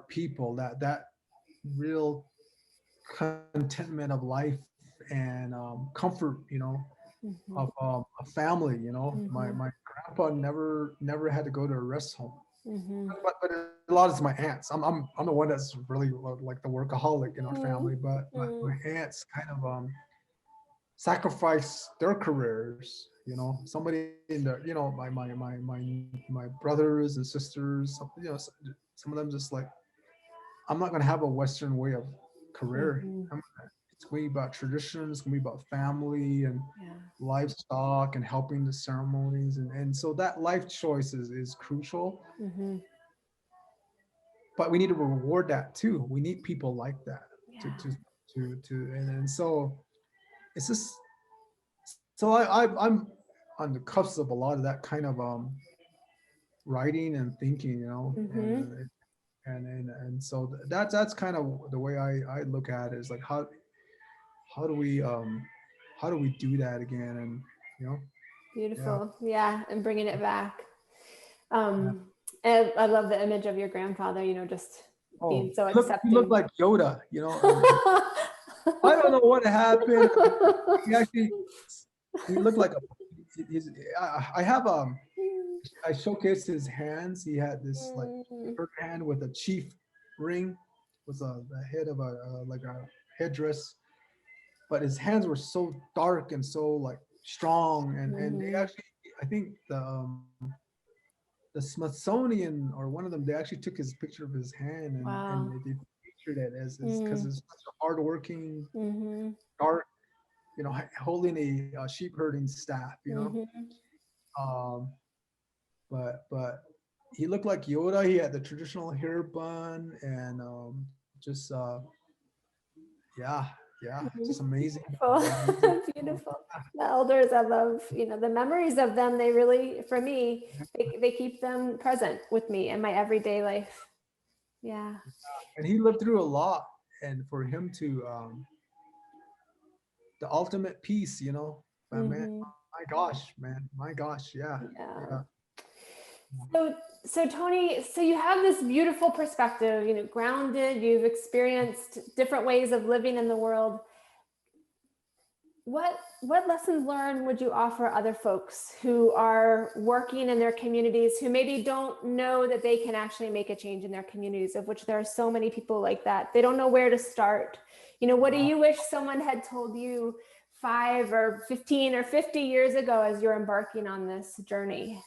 people, that real contentment of life and comfort of mhm, a family. My mhm, grandpa never had to go to a rest home, mhm, but a lot is my aunts. I'm the one that's really like the workaholic in our family, mm, but my mm, aunts kind of sacrifice their careers. Somebody in the my brothers and sisters. Some of them just like, I'm not gonna have a Western way of career. mhm. It's gonna be about tradition. It's gonna be about family and Yeah. livestock and helping the ceremonies, and so that life choice is crucial. Mhm. But we need to reward that too. We need people like that to Yeah. to to and so. it's just so I'm on the cusp of a lot of that kind of writing and thinking, you know, Mm-hmm. and so that's kind of the way I look at it is like how do we how do we do that again, and you know, yeah, Beautiful. Yeah, and bringing it back. yeah. And I love the image of your grandfather, just Oh, being so he looked accepting. like Yoda, you know. I don't know what happened. He actually he looked like a he's I have I showcased his hands. He had this like Mm, third hand with a chief ring, was the head of a like a headdress, but his hands were so dark and so like strong, and they mhm. actually, I think the Smithsonian or one of them, they actually took his picture of his hand, and Wow. they featured it as because Mm, it's such a hardworking, mhm, dark, you know, holding a sheep herding staff, you know. mhm. Um, but he looked like Yoda. He had the traditional hair bun, and just yeah, yeah, just amazing, amazing. Beautiful. Beautiful. The elders, I love, the memories of them, they really, for me, they keep them present with me in my everyday life. Yeah. And he lived through a lot, and for him to the ultimate peace, you know, man, Hmm. my gosh, man, my gosh, yeah, yeah. Yeah. So Tony, so you have this beautiful perspective, grounded, you've experienced different ways of living in the world. What lessons learned would you offer other folks who are working in their communities, who maybe don't know that they can actually make a change in their communities, of which there are so many people like that? They don't know where to start. What do you wish someone had told you 5 or 15 or 50 years ago as you're embarking on this journey?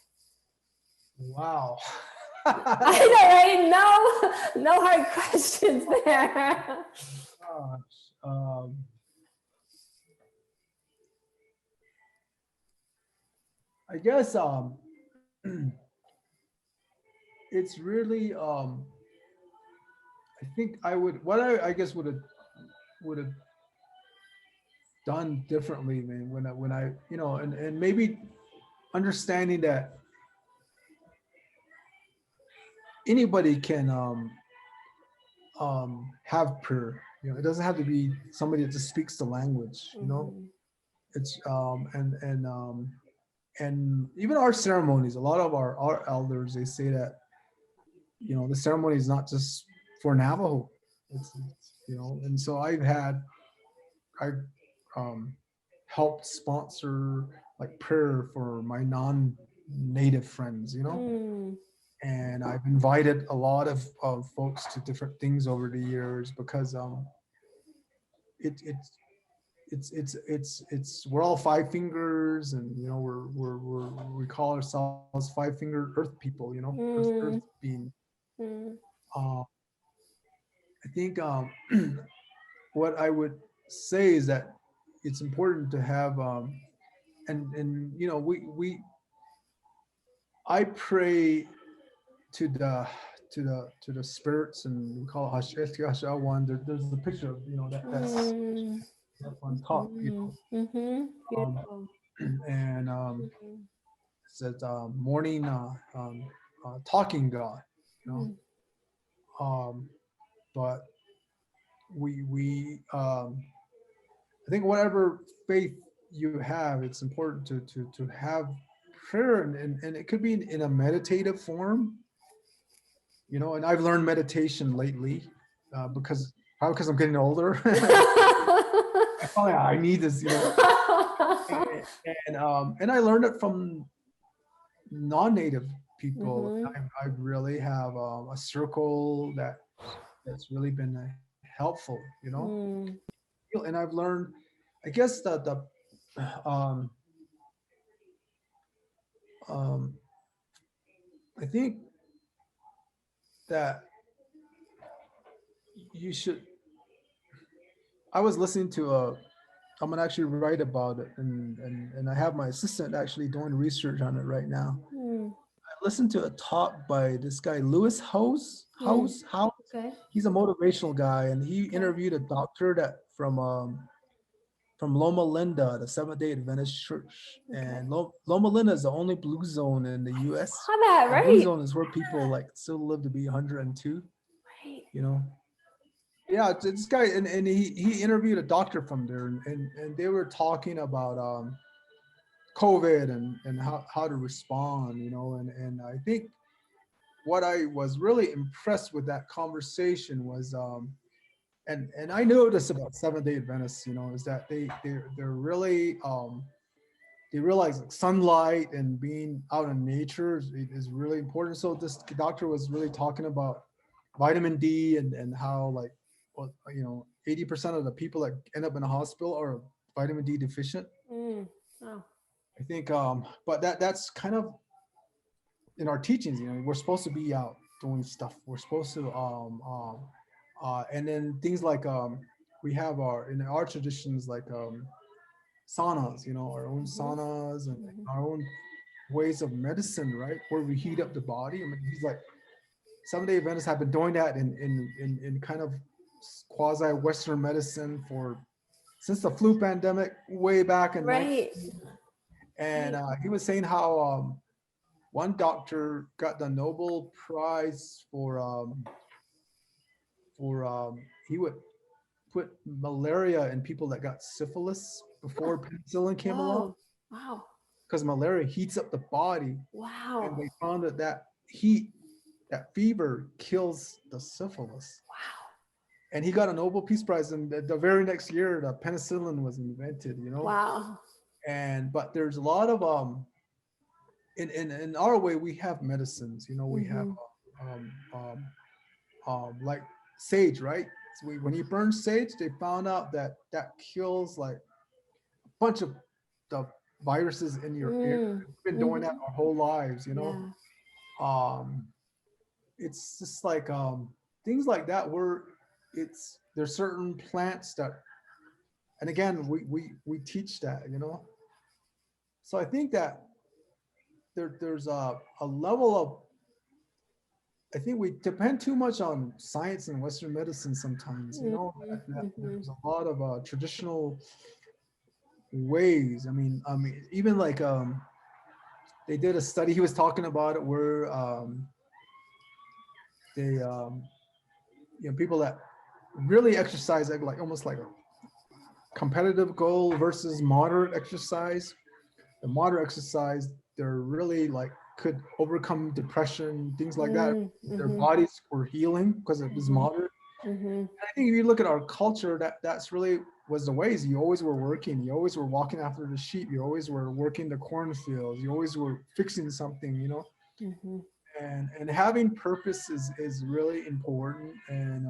Wow. I know, right? No hard questions there. Gosh. I guess it's really I think I would what I guess would have done differently, man, when I you know, and maybe understanding that anybody can have prayer. You know, it doesn't have to be somebody that just speaks the language, you know. Mhm. It's and even our ceremonies, a lot of our elders, they say that, you know, the ceremony is not just for Navajo. It's you know, and so I um helped sponsor like prayer for my non-native friends, you know. Mm. And I've invited a lot of folks to different things over the years because it it's we're all five fingers, and you know we call ourselves five finger earth people, you know, earth Mm. being. Mm. uh, I think what I would say is that it's important to have and you know I pray to the spirits, and we call it Hashawan. There's the picture of, you know, that's Mm. up on top, you Mhm. know. Mhm. um, Beautiful. and Mhm. it says morning talking God, you know. Mm. um, but we I think whatever faith you have, it's important to have prayer, and it could be in a meditative form, you know. And I've learned meditation lately because probably because I'm getting older. I need this, you know. And I learned it from non-native people. Mhm. I really have a circle that's really been helpful, you know. Mm. And I've learned, I guess that the um, um, I think that you should. I was listening to a. I'm gonna actually write about it, and I have my assistant actually doing research on it right now. Mm. I listened to a talk by this guy Lewis House. Mm. Okay. He's a motivational guy, and he Okay. interviewed a doctor that from from Loma Linda, the Seventh Day Adventist Church. Okay. And Loma Linda is the only blue zone in the US. Saw that, The blue right? zone is where people like still live to be 102, Right. you know. Yeah, this guy, and he interviewed a doctor from there, and they were talking about COVID and how to respond, you know, and I think what I was really impressed with that conversation was and I noticed about Seventh Day Adventists, you know, is that they're really they realize like sunlight and being out in nature is really important. So this doctor was really talking about vitamin D and how like well, you know 80% of the people that end up in a hospital are vitamin D deficient. Mm. Oh. I think but that's kind of in our teachings, you know, we're supposed to be out doing stuff. We're supposed to and then things like we have our in our traditions like saunas, you know, our own Mm-hmm. saunas and Mm-hmm. our own ways of medicine, right? Where we heat up the body. I mean, he's like Seventh Day Adventists have been doing that in kind of quasi Western medicine for since the flu pandemic way back in 19. Right. And Right. he was saying how one doctor got the Nobel Prize for he would put malaria in people that got syphilis Huh. before penicillin came along Whoa. Wow. because malaria heats up the body, and Wow. they found that that heat, that fever kills the syphilis. Wow. And he got a Nobel Peace Prize, and the very next year, the penicillin was invented. You know, Wow. and but there's a lot of in our way we have medicines. You know, we have Mm-hmm. um, um, like sage, right? So when you burn sage, they found out that that kills like a bunch of the viruses in your ear. Mm. We've been doing that Mm-hmm. our whole lives, you know. Yeah. Um, it's just like things like that where it's there's certain plants that, and again we teach that, you know. So I think that there's a level of I think we depend too much on science and Western medicine sometimes. You know that Mm-hmm. there's a lot of traditional ways. I mean, even like they did a study. He was talking about it where they you know people that really exercise like almost like a competitive goal versus moderate exercise. The moderate exercise, they're really like could overcome depression, things like that. Their Mm-hmm. bodies were healing because it was Mm-hmm. moderate. Mm-hmm. I think if you look at our culture, that's really was the ways. You always were working. You always were walking after the sheep. You always were working the cornfields. You always were fixing something, you know. Mm-hmm. And having purpose is really important. And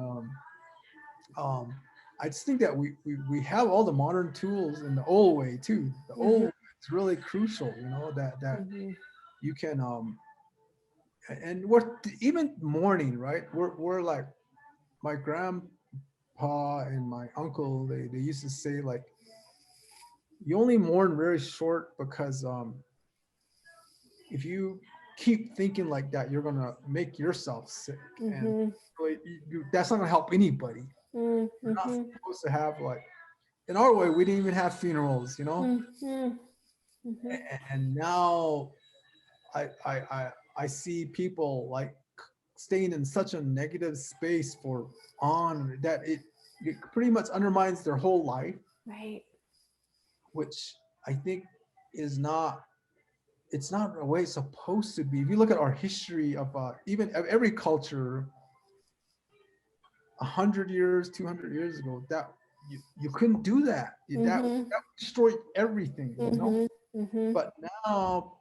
um, I just think that we have all the modern tools in the old way too. The old Mm-hmm. way is really crucial, you know, that Mm-hmm. you can and we're even mourning, right? We're like my grandpa and my uncle, they used to say like you only mourn very short because if you keep thinking like that, you're gonna make yourself sick, and Mm-hmm. really, that's not gonna help anybody. We're not Mm-hmm. supposed to have like in our way. We didn't even have funerals, you know, Mm-hmm. Mm-hmm. and now I see people like staying in such a negative space for on that it pretty much undermines their whole life, Right. which I think is not it's not the way it's supposed to be. If you look at our history of even of every culture, 100 years, 200 years ago, that you couldn't do that. Mm-hmm. That destroyed everything, you know. Mm-hmm. Mm-hmm. But now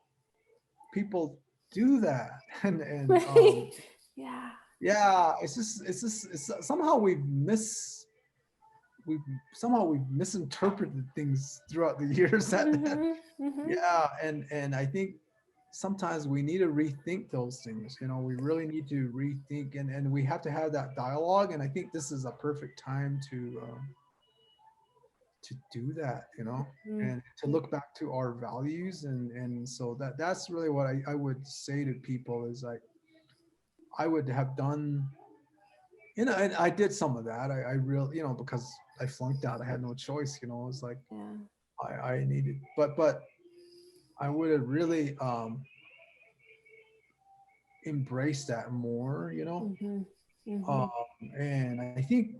people do that, and Right. Yeah. yeah, it's somehow we've somehow we've misinterpreted things throughout the years. That Mm-hmm. Mm-hmm. yeah, and I think sometimes we need to rethink those things. You know, we really need to rethink, and we have to have that dialogue. And I think this is a perfect time to do that. You know, and to Mm-hmm. look back to our values, and so that's really what I would say to people is like I would have done. You know, and I did some of that. I really, you know, because I flunked out. I had no choice, you know. It was like Yeah. I needed, but I would have really embraced that more, you know. Mm-hmm. Um, Mm-hmm. and I think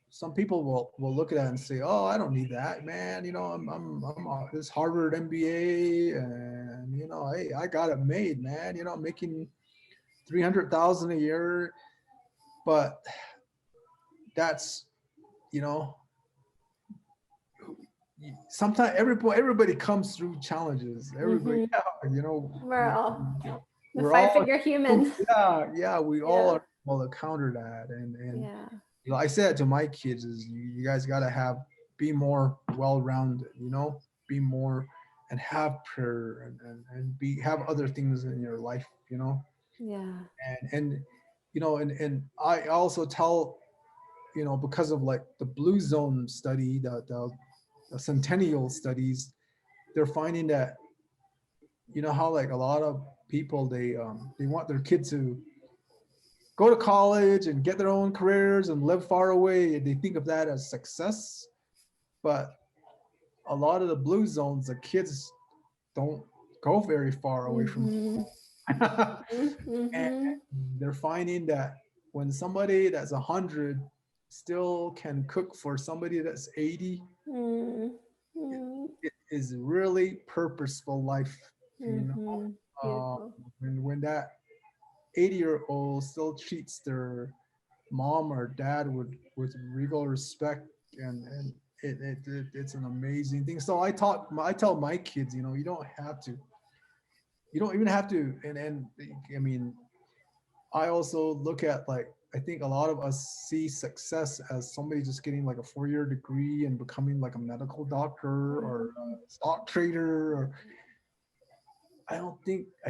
some people will look at that and say, "Oh, I don't need that, man. You know, I'm this Harvard MBA, and you know, I got it made, man. You know, I'm making 300,000 a year." But that's, you know, sometimes everybody comes through challenges. Everybody, Mm-hmm. yeah, you know, We're all the we're five all, figure human. yeah, we all Yeah. are able to counter that. And Yeah. you know, I said to my kids is you guys got to be more well-rounded, you know, be more and have prayer and be have other things in your life, you know. Yeah. And you know, and I also tell, you know, because of like the blue zone study, the centennial studies, they're finding that, you know, how like a lot of people they want their kids to go to college and get their own careers and live far away, and they think of that as success. But a lot of the blue zones, the kids don't go very far away from Mm-hmm. home. And Mm-hmm. they're finding that when somebody that's 100 still can cook for somebody that's 80, Mm-hmm. it is really purposeful life, you know. Mm-hmm. uh, Beautiful. when that 80-year-old still treats their mom or dad with regal respect, and it's an amazing thing. So I tell my kids, you know, you don't even have to. And I mean, I also look at, like, I think a lot of us see success as somebody just getting like a 4-year degree and becoming like a medical doctor or Mm-hmm. a stock trader. Or I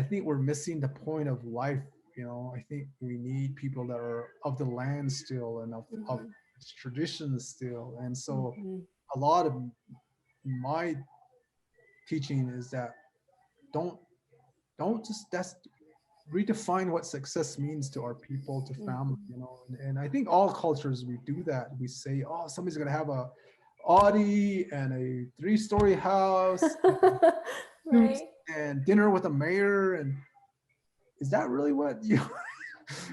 think we're missing the point of life. You know, I think we need people that are of the land still and of Mm-hmm. its traditions still. And so Mm-hmm. a lot of my teaching is that don't don't just that's redefine what success means to our people, to family, Mm-hmm. you know. And I think all cultures we do that. We say, oh, somebody's gonna have a Audi and a 3-story house, suits, Right. and dinner with a mayor. And is that really what you you know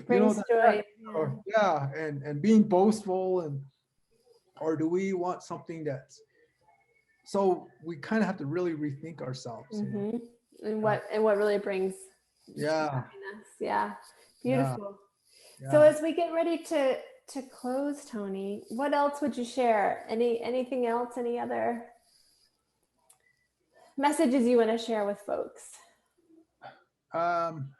Brings that joy. Yeah. or yeah, and being boastful, and or do we want something that's, so we kind of have to really rethink ourselves, you know. Mm-hmm. Yeah, And what really brings true yeah, happiness. Yeah. yeah, Beautiful. So yeah. as we get ready to close, Tony, what else would you share? Anything else? Any other messages you want to share with folks? um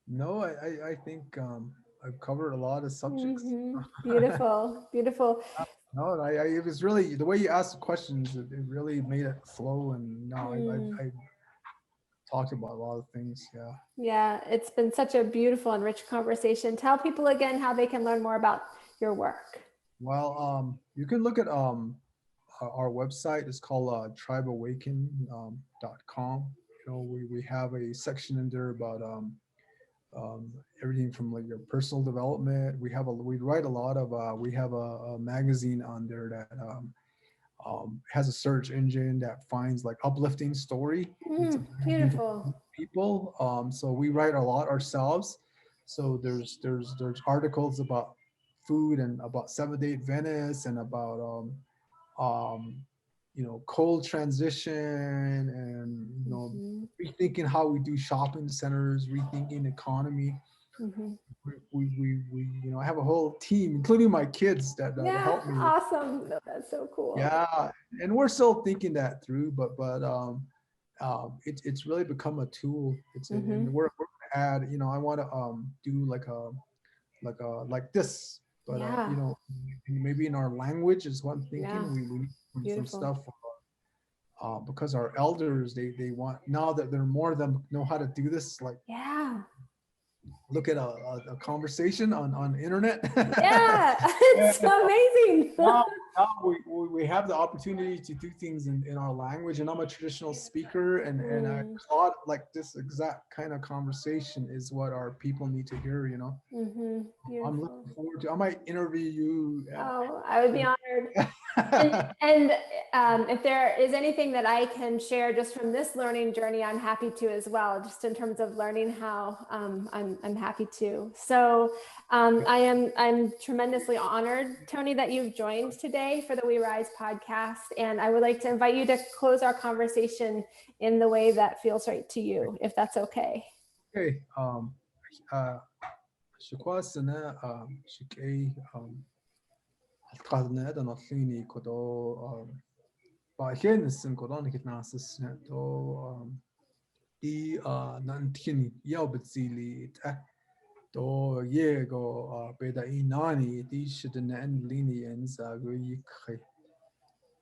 no, I think I've covered a lot of subjects. Mm-hmm. Beautiful. Beautiful. No, it was really the way you asked the questions. It really made it flow, and no, Mm. I talked about a lot of things. Yeah. Yeah, it's been such a beautiful and rich conversation. Tell people again how they can learn more about your work. Well, you can look at our website. It's called tribeawaken.com. You know, we have a section in there about everything from like your personal development. We write a lot of we have a magazine on there that has a search engine that finds like uplifting story. It's a magazine for Beautiful. people. So we write a lot ourselves. So there's articles about food and about 7 Day Venice and about um, you know, cold transition, and you know, Mm-hmm. rethinking how we do shopping centers, rethinking economy. Mm-hmm. You know, I have a whole team, including my kids, that Yeah, help me. awesome. No, that's so cool. Yeah, and we're still thinking that through, but it's really become a tool. Mm-hmm. And we're gonna add. You know, I want to do like this, but Yeah, you know, maybe in our language is what I'm yeah, thinking. We need some beautiful. stuff because our elders they want, now that there are more of them know how to do this. Like Yeah, look at a conversation on internet. yeah, Yeah, it's amazing. wow. now we have the opportunity to do things in our language, and I'm a traditional speaker, and I thought like this exact kind of conversation is what our people need to hear, you know. I'm Beautiful. looking forward to, I might interview you. Oh, I would be honored. And if there is anything that I can share just from this learning journey, I'm happy to as well, just in terms of learning how, I'm happy to. So I'm tremendously honored, Tony, that you've joined today for the We Rise podcast. And I would like to invite you to close our conversation in the way that feels right to you, if that's okay. Okay. Uh, Shukwasana, Shikay, Altkadne, the Nothini, Kodo, Bahinis and Kodon Hitnasis, to the Nantini, Yaubitsili, to Yego, Beda Inani, the Shidden and Linians, Agri,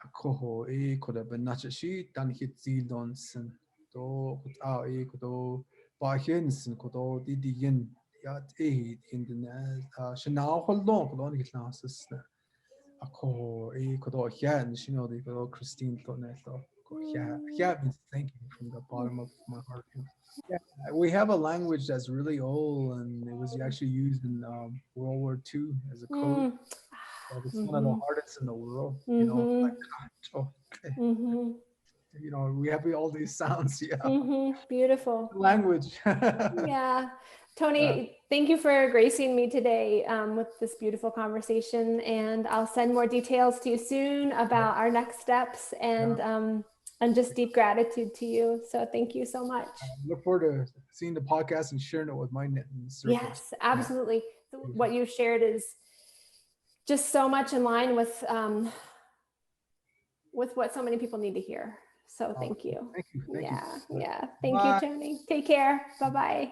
Akoho, E, Koda Benachashi, Dan Hit Zildonson, to Kodo, Bahinis and Kodo, Didian. Yat in the Shanao Holdon, Hitnasis. Ako kodo yan shino di kodo Christine to neto. Yeah means thank you from the bottom of my heart. Yeah, we have a language that's really old, and it was actually used in World War II as a code. But it's one of the hardest in the world. You know, like oh, okay. You know, we have all these sounds. Yeah, Beautiful language. Yeah. Tony, thank you for gracing me today with this beautiful conversation. And I'll send more details to you soon about our next steps and just deep gratitude to you. So thank you so much. Look forward to seeing the podcast and sharing it with my circles. Yes, absolutely. So what you shared is just so much in line with what so many people need to hear. So thank you. Thank you. Thank you. Yeah. Thank you, Tony. Take care. Bye-bye.